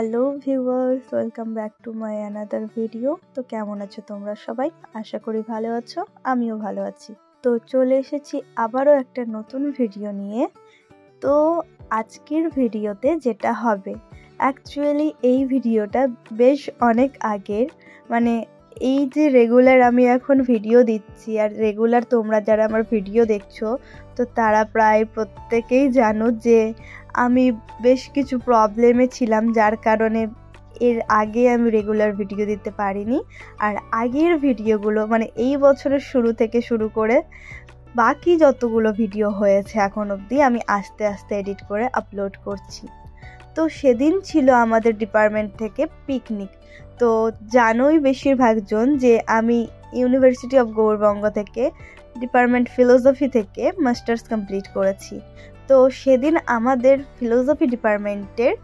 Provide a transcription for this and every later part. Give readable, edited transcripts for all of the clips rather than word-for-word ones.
Hello viewers, welcome back to my another video. তো কেমন আছো তোমরা সবাই? আশা করি ভালো আছো, আমিও ভালো আছি। তো চলে এসেছি আবারও একটা নতুন ভিডিও নিয়ে। তো আজকের ভিডিওতে যেটা হবে, অ্যাকচুয়ালি এই ভিডিওটা বেশ অনেক আগের, মানে এই যে রেগুলার আমি এখন ভিডিও দিচ্ছি আর রেগুলার তোমরা যারা আমার ভিডিও দেখছো, তো তারা প্রায় প্রত্যেকেই জানো যে আমি বেশ কিছু প্রবলেমে ছিলাম, যার কারণে এর আগে আমি রেগুলার ভিডিও দিতে পারিনি। আর আগের ভিডিওগুলো মানে এই বছরের শুরু থেকে শুরু করে বাকি যতগুলো ভিডিও হয়েছে এখন অবধি আমি আস্তে আস্তে এডিট করে আপলোড করছি। তো সেদিন ছিল আমাদের ডিপার্টমেন্ট থেকে পিকনিক। তো জানোই বেশিরভাগ জন যে আমি ইউনিভার্সিটি অফ গৌড়বঙ্গ থেকে ডিপার্টমেন্ট ফিলোসফি থেকে মাস্টার্স কমপ্লিট করেছি। তো সেদিন আমাদের ফিলোসফি ডিপার্টমেন্টের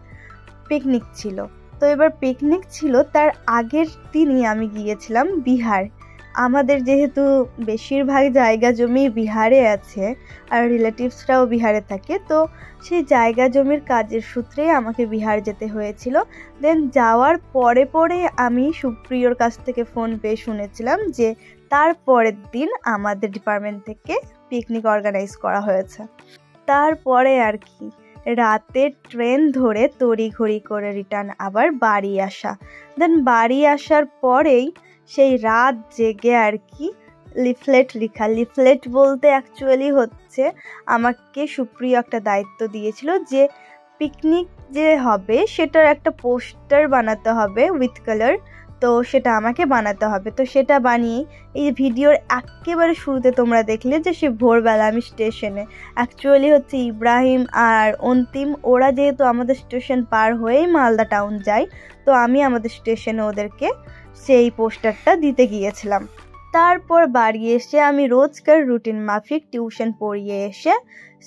পিকনিক ছিল। তো এবার পিকনিক ছিল, তার আগের দিনই আমি গিয়েছিলাম বিহার। আমাদের যেহেতু বেশিরভাগ জায়গা জমি বিহারে আছে আর রিলেটিভসরাও বিহারে থাকে, তো সেই জায়গা জমির কাজের সূত্রে আমাকে বিহার যেতে হয়েছিল। দেন যাওয়ার পরে আমি সুপ্রিয়র কাছ থেকে ফোন পেয়ে শুনেছিলাম যে তার পরের দিন আমাদের ডিপার্টমেন্ট থেকে পিকনিক অর্গানাইজ করা হয়েছে। তারপরে আর কি রাতে ট্রেন ধরে তড়িঘড়ি করে রিটার্ন আবার বাড়ি আসা। দেন বাড়ি আসার পরেই সেই রাত জেগে আর কি লিফলেট লেখা। লিফলেট বলতে অ্যাকচুয়ালি হচ্ছে আমাকে সুপ্রিয় একটা দায়িত্ব দিয়েছিল যে পিকনিক যে হবে সেটার একটা পোস্টার বানাতে হবে উইথ কালার। তো সেটা আমাকে বানাতে হবে। তো সেটা বানিয়ে এই ভিডিওর একেবারে শুরুতে তোমরা দেখলে যে সে ভোরবেলা আমি স্টেশনে, অ্যাকচুয়ালি হচ্ছে ইব্রাহিম আর অন্তিম ওরা যেহেতু আমাদের স্টেশন পার হয়েই মালদা টাউন যায়, তো আমি আমাদের স্টেশনে ওদেরকে সেই পোস্টারটা দিতে গিয়েছিলাম। তারপর বাড়ি এসে আমি রোজকার রুটিন মাফিক টিউশন পড়িয়ে এসে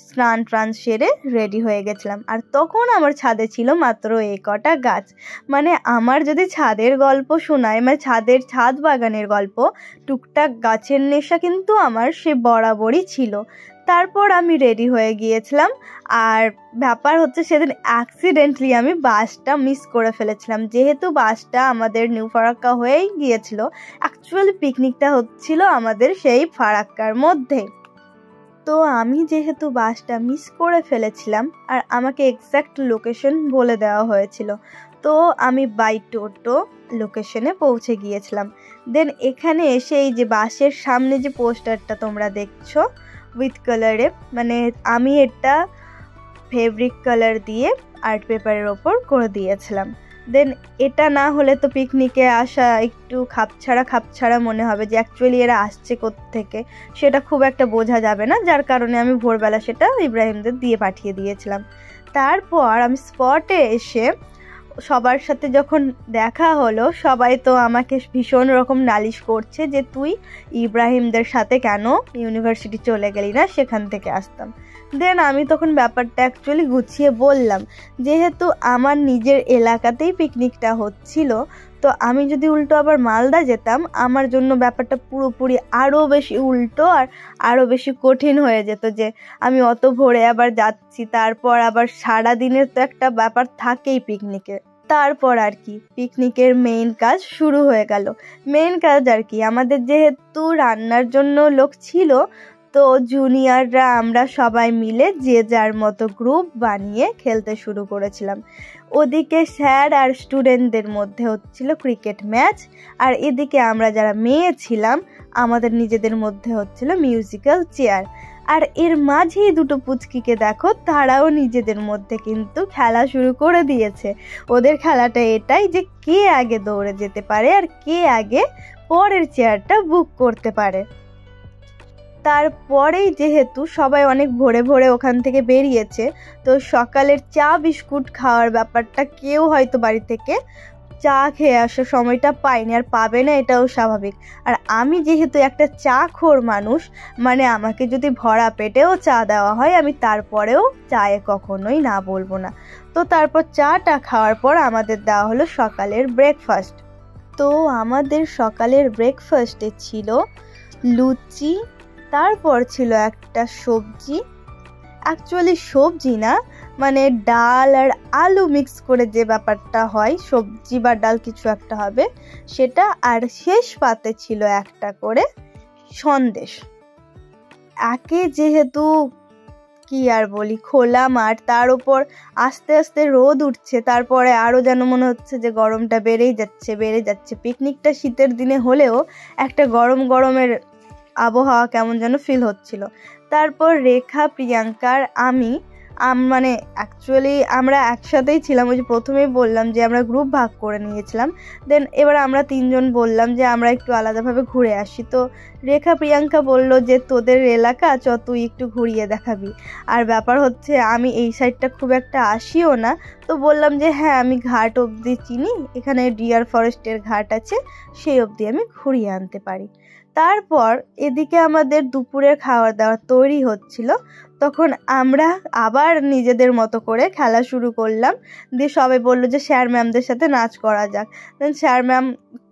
স্নান ট্রান সেরে রেডি হয়ে গেছিলাম। আর তখন আমার ছাদে ছিল মাত্র এই কটা গাছ। মানে আমার যদি ছাদের গল্প শোনায়, মানে ছাদ বাগানের গল্প, টুকটাক গাছের নেশা কিন্তু আমার সে বরাবরই ছিল। তারপর আমি রেডি হয়ে গিয়েছিলাম। আর ব্যাপার হচ্ছে সেদিন অ্যাক্সিডেন্টলি আমি বাসটা মিস করে ফেলেছিলাম, যেহেতু বাসটা আমাদের নিউ ফারাক্কা হয়েই গিয়েছিল। অ্যাকচুয়ালি পিকনিকটা হচ্ছিল আমাদের সেই ফারাক্কার মধ্যে। তো আমি যেহেতু বাসটা মিস করে ফেলেছিলাম আর আমাকে এক্স্যাক্ট লোকেশন বলে দেওয়া হয়েছিল, তো আমি বাই টোটো লোকেশনে পৌঁছে গিয়েছিলাম। দেন এখানে এসে এই যে বাসের সামনে যে পোস্টারটা তোমরা দেখছো উইথ কালারে, মানে আমি এটা ফেব্রিক কালার দিয়ে আর্ট পেপারের ওপর করে দিয়েছিলাম। দেন এটা না হলে তো পিকনিকে আসা একটু খাপছাড়া মনে হবে যে অ্যাকচুয়ালি এরা আসছে কোত্থেকে, সেটা খুব একটা বোঝা যাবে না, যার কারণে আমি ভোরবেলা সেটা ইব্রাহিমদের দিয়ে পাঠিয়ে দিয়েছিলাম। তারপর আমি স্পটে এসে সবার সাথে যখন দেখা হলো, সবাই তো আমাকে ভীষণ রকম নালিশ করছে যে তুই ইব্রাহিমদের সাথে কেন ইউনিভার্সিটি চলে গেলি না, সেখান থেকে আসতাম। দেন আমি তখন ব্যাপারটা অ্যাকচুয়ালি গুছিয়ে বললাম, যেহেতু আমার নিজের এলাকাতেই পিকনিকটা হচ্ছিল, তো আমি যদি উল্টো আবার মালদা যেতাম আমার জন্য ব্যাপারটা পুরোপুরি আরও বেশি উল্টো আর আরও বেশি কঠিন হয়ে যেত, যে আমি অত ভোরে আবার যাচ্ছি, তারপর আবার সারাদিনের তো একটা ব্যাপার থাকেই পিকনিকে। তারপর আর কি পিকনিকের মেইন কাজ শুরু হয়ে গেল। মেইন কাজ আর কি, আমাদের যেহেতু রান্নার জন্য লোক ছিল, তো জুনিয়ররা আমরা সবাই মিলে যে যার মতো গ্রুপ বানিয়ে খেলতে শুরু করেছিলাম। ওদিকে স্যার আর স্টুডেন্টদের মধ্যে হচ্ছিল ক্রিকেট ম্যাচ, আর এদিকে আমরা যারা মেয়ে ছিলাম আমাদের নিজেদের মধ্যে হচ্ছিল মিউজিক্যাল চেয়ার। আর এর মাঝেই দুটো পুচকিকে দেখো, তারাও নিজেদের মধ্যে কিন্তু খেলা শুরু করে দিয়েছে। ওদের খেলাটা এটাই যে কে আগে দৌড়ে যেতে পারে আর কে আগে পরের চেয়ারটা বুক করতে পারে। তারপরেই যেহেতু সবাই অনেক ভোরে ওখান থেকে বেরিয়েছে, তো সকালের চা বিস্কুট খাওয়ার ব্যাপারটা কেউ হয়তো বাড়ি থেকে চা খেয়ে আসার সময়টা পাইনি, আর পাবে না, এটাও স্বাভাবিক। আর আমি যেহেতু একটা চা খোর মানুষ, মানে আমাকে যদি ভরা পেটেও চা দেওয়া হয় আমি তারপরেও চায়ে কখনোই না বলবো না। তো তারপর চাটা খাওয়ার পর আমাদের দেওয়া হলো সকালের ব্রেকফাস্ট। তো আমাদের সকালের ব্রেকফাস্টে ছিল লুচি, তারপর ছিল একটা সবজি, অ্যাকচুয়ালি সবজি না, মানে ডাল আর আলু মিক্স করে যে ব্যাপারটা হয়, সবজি বা ডাল কিছু একটা হবে সেটা। আর শেষ পাতে ছিল একটা করে সন্দেশ। একে যেহেতু কি আর বলি খোলা মাঠ, তার উপর আস্তে আস্তে রোদ উঠছে, তারপরে আরও যেন মনে হচ্ছে যে গরমটা বেড়ে যাচ্ছে। পিকনিকটা শীতের দিনে হলেও একটা গরম গরমের আবহাওয়া কেমন যেন ফিল হচ্ছিল। তারপর রেখা, প্রিয়াঙ্কার আমি মানে অ্যাকচুয়ালি আমরা একসাথেই ছিলাম। ওই যে প্রথমেই বললাম যে আমরা গ্রুপ ভাগ করে নিয়েছিলাম। দেন এবার আমরা 3 জন বললাম যে আমরা একটু আলাদাভাবে ঘুরে আসি। তো রেখা, প্রিয়াঙ্কা বলল যে তোদের এলাকা চ তুই একটু ঘুরিয়ে দেখাবি। আর ব্যাপার হচ্ছে আমি এই সাইডটা খুব একটা আসিও না, তো বললাম যে হ্যাঁ আমি ঘাট অবধি চিনি, এখানে ডিয়ার ফরেস্টের ঘাট আছে, সেই অবধি আমি ঘুরিয়ে আনতে পারি। তারপর এদিকে আমাদের দুপুরের খাওয়া দাওয়া তৈরি হচ্ছিল, তখন আমরা আবার নিজেদের মতো করে খেলা শুরু করলাম। দিয়ে সবাই বললো যে স্যার ম্যামদের সাথে নাচ করা যাক। দেন স্যার ম্যাম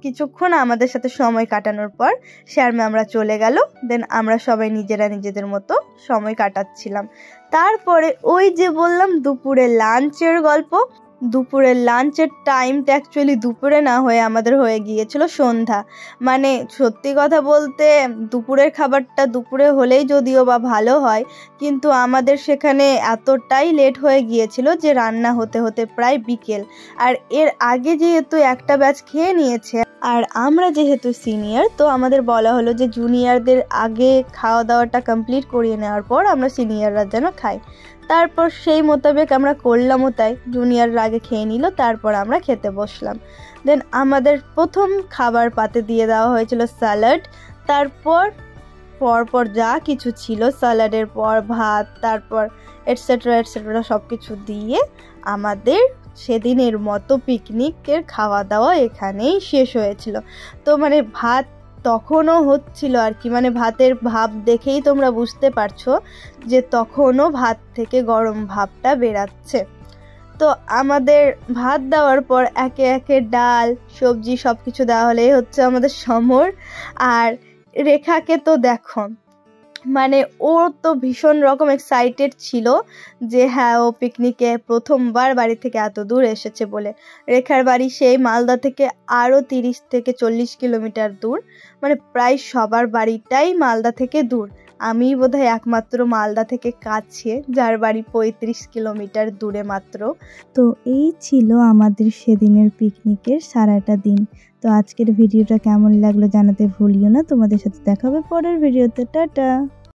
কিছুক্ষণ আমাদের সাথে সময় কাটানোর পর স্যার ম্যামরা চলে গেল। দেন আমরা সবাই নিজেদের মতো সময় কাটাচ্ছিলাম। তারপরে ওই যে বললাম দুপুরে লাঞ্চের গল্প, দুপুরের লাঞ্চের টাইমটা অ্যাকচুয়ালি দুপুরে না হয়ে আমাদের হয়ে গিয়েছিল সন্ধ্যা। মানে সত্যি কথা বলতে দুপুরের খাবারটা দুপুরে হলেই যদিও বা ভালো হয়, কিন্তু আমাদের সেখানে এতটাই লেট হয়ে গিয়েছিল যে রান্না হতে হতে প্রায় বিকেল। আর এর আগে যেহেতু একটা ব্যাচ খেয়ে নিয়েছে আর আমরা যেহেতু সিনিয়র, তো আমাদের বলা হলো যে জুনিয়রদের আগে খাওয়া দাওয়াটা কমপ্লিট করিয়ে নেওয়ার পর আমরা সিনিয়ররা যেন খাই। তারপর সেই মোতাবেক আমরা করলামও তাই। জুনিয়ররা আগে খেয়ে নিল, তারপর আমরা খেতে বসলাম। দেন আমাদের প্রথম খাবার পাতে দিয়ে দেওয়া হয়েছিল স্যালাড। তারপর পরপর যা কিছু ছিল, স্যালাডের পর ভাত, তারপর এটসেট্রা সব কিছু দিয়ে আমাদের সেদিনের মতো পিকনিকের খাওয়া দাওয়া এখানেই শেষ হয়েছিল। তো মানে ভাত তখনও হচ্ছিল আর কি, মানে ভাতের ভাব দেখেই তোমরা বুঝতে পারছো যে তখনও ভাত থেকে গরম ভাবটা বেরাচ্ছে। তো আমাদের ভাত দেওয়ার পর একে একে ডাল, সবজি সব কিছু দেওয়া হলেই হচ্ছে আমাদের সমর। আর রেখাকে তো দেখো, মানে ও তো ভীষণ রকম এক্সাইটেড ছিল যে হ্যাঁ ও পিকনিকে প্রথমবার বাড়ি থেকে এত দূর এসেছে বলে। রেখার বাড়ি সেই মালদা থেকে আরও 30 থেকে 40 কিলোমিটার দূর, মানে প্রায় সবার বাড়িটাই মালদা থেকে দূর। আমি বোধহয় একমাত্র মালদা থেকে কাছে, যার বাড়ি 35 কিলোমিটার দূরে মাত্র। তো এই ছিল আমাদের সেদিনের পিকনিকের সারাটা দিন। তো আজকের ভিডিওটা কেমন লাগলো জানাতে ভুলিও না। তোমাদের সাথে দেখা হবে পরের ভিডিওতে। টাটা।